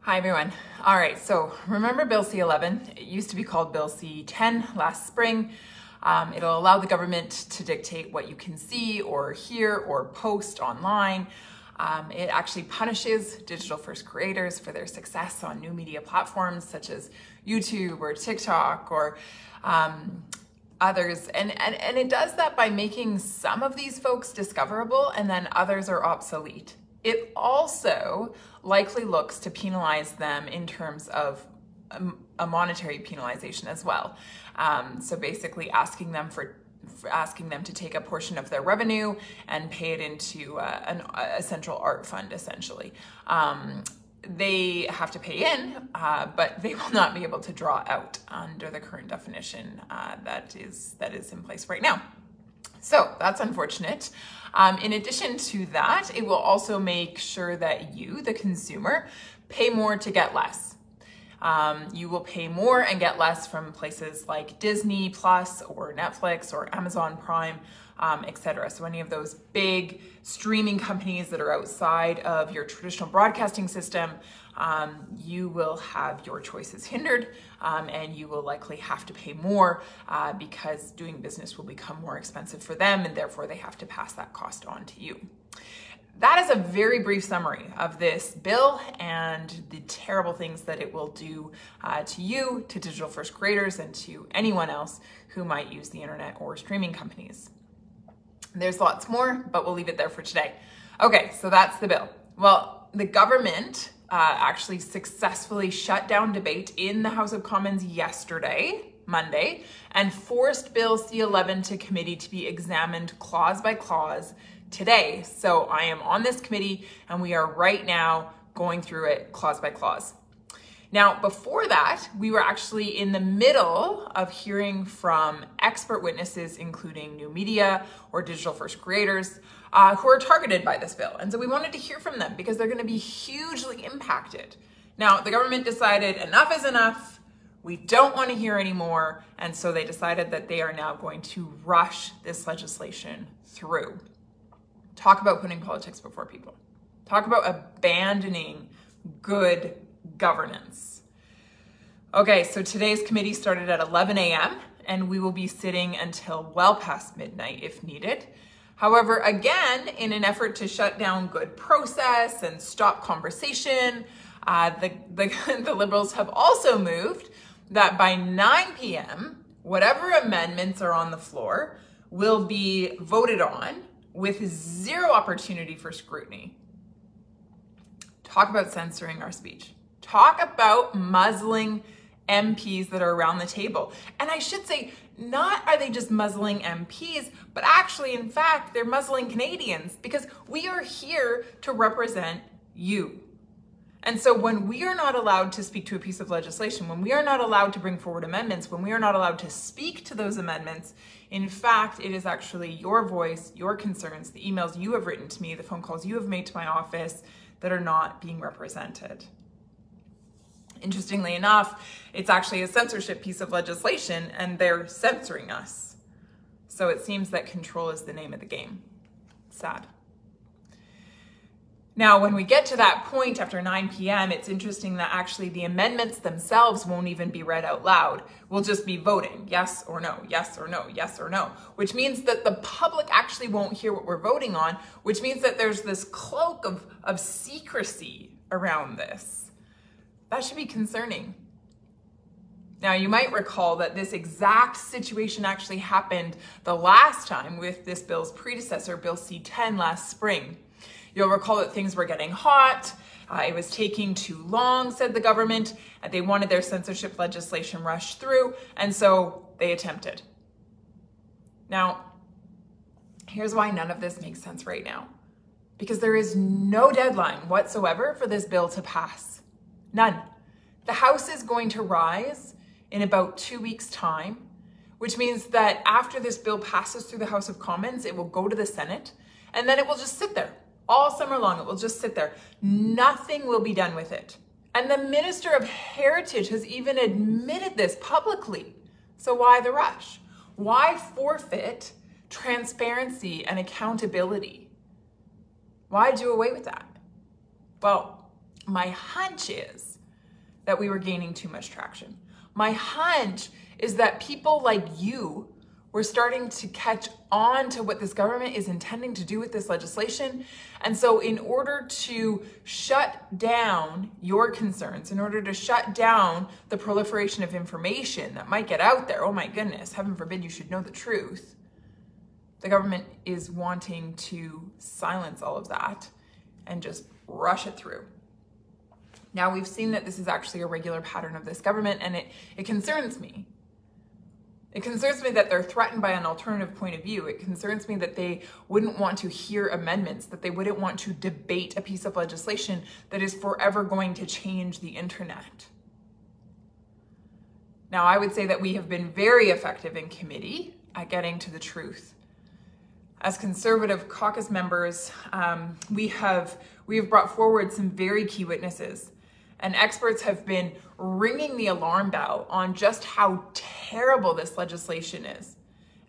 Hi everyone. All right, so remember Bill C-11? It used to be called Bill C-10 last spring. It'll allow the government to dictate what you can see or hear or post online. It actually punishes digital first creators for their success on new media platforms such as YouTube or TikTok or others. And it does that by making some of these folks discoverable and then others are obsolete. It also likely looks to penalize them in terms of a monetary penalization as well. So basically asking them to take a portion of their revenue and pay it into a central art fund, essentially. They have to pay in, but they will not be able to draw out under the current definition that is in place right now. So that's unfortunate. In addition to that, it will also make sure that you, the consumer, pay more to get less. You will pay more and get less from places like Disney Plus or Netflix or Amazon Prime, etc. So any of those big streaming companies that are outside of your traditional broadcasting system, you will have your choices hindered and you will likely have to pay more because doing business will become more expensive for them and therefore they have to pass that cost on to you. That is a very brief summary of this bill and the terrible things that it will do to you, to digital first creators, and to anyone else who might use the internet or streaming companies. There's lots more, but we'll leave it there for today. Okay, so that's the bill. Well, the government actually successfully shut down debate in the House of Commons yesterday, Monday, and forced Bill C-11 to committee to be examined clause by clause today. So I am on this committee and we are right now going through it clause by clause. Now, before that, we were actually in the middle of hearing from expert witnesses, including new media or digital first creators who are targeted by this bill. And so we wanted to hear from them because they're going to be hugely impacted. Now, the government decided enough is enough. We don't want to hear anymore. And so they decided that they are now going to rush this legislation through. Talk about putting politics before people. Talk about abandoning good governance. Okay, so today's committee started at 11 a.m. and we will be sitting until well past midnight if needed. However, again, in an effort to shut down good process and stop conversation, the Liberals have also moved that by 9 p.m., whatever amendments are on the floor will be voted on with zero opportunity for scrutiny. Talk about censoring our speech. Talk about muzzling MPs that are around the table. And I should say, not are they just muzzling MPs, but actually, in fact, they're muzzling Canadians because we are here to represent you. And so when we are not allowed to speak to a piece of legislation, when we are not allowed to bring forward amendments, when we are not allowed to speak to those amendments, in fact, it is actually your voice, your concerns, the emails you have written to me, the phone calls you have made to my office that are not being represented. Interestingly enough, it's actually a censorship piece of legislation and they're censoring us. So it seems that control is the name of the game. Sad. Now, when we get to that point after 9 p.m., it's interesting that actually the amendments themselves won't even be read out loud. We'll just be voting yes or no, yes or no, yes or no, which means that the public actually won't hear what we're voting on, which means that there's this cloak of secrecy around this. That should be concerning. Now, you might recall that this exact situation actually happened the last time with this bill's predecessor, Bill C-10, last spring. You'll recall that things were getting hot. It was taking too long, said the government. They wanted their censorship legislation rushed through, and so they attempted. Now, here's why none of this makes sense right now. Because there is no deadline whatsoever for this bill to pass. None. The House is going to rise in about 2 weeks' time, which means that after this bill passes through the House of Commons, it will go to the Senate, and then it will just sit there. All summer long, it will just sit there. Nothing will be done with it. And the Minister of Heritage has even admitted this publicly. So why the rush? Why forfeit transparency and accountability? Why do away with that? Well, my hunch is that we were gaining too much traction. My hunch is that people like you were starting to catch on to what this government is intending to do with this legislation. And so in order to shut down your concerns, in order to shut down the proliferation of information that might get out there, oh my goodness, heaven forbid you should know the truth, the government is wanting to silence all of that and just rush it through. Now, we've seen that this is actually a regular pattern of this government, and it concerns me. It concerns me that they're threatened by an alternative point of view. It concerns me that they wouldn't want to hear amendments, that they wouldn't want to debate a piece of legislation that is forever going to change the internet. Now, I would say that we have been very effective in committee at getting to the truth. As Conservative caucus members, we have brought forward some very key witnesses, and experts have been ringing the alarm bell on just how terrible this legislation is.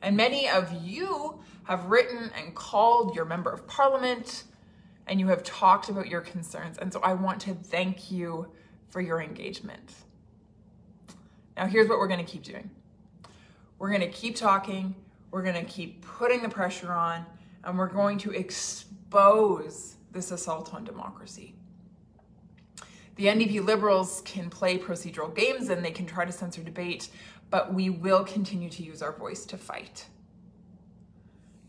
And many of you have written and called your member of parliament, and you have talked about your concerns. And so I want to thank you for your engagement. Now, here's what we're going to keep doing. We're going to keep talking. We're going to keep putting the pressure on, and we're going to expose this assault on democracy. The NDP Liberals can play procedural games and they can try to censor debate, but we will continue to use our voice to fight.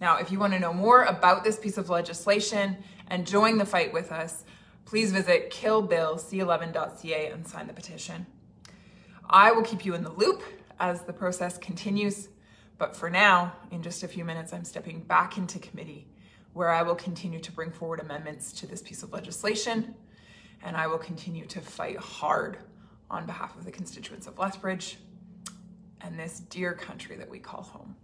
Now, if you want to know more about this piece of legislation and join the fight with us, please visit killbillc11.ca and sign the petition. I will keep you in the loop as the process continues, but for now, in just a few minutes, I'm stepping back into committee where I will continue to bring forward amendments to this piece of legislation, and I will continue to fight hard on behalf of the constituents of Lethbridge and this dear country that we call home.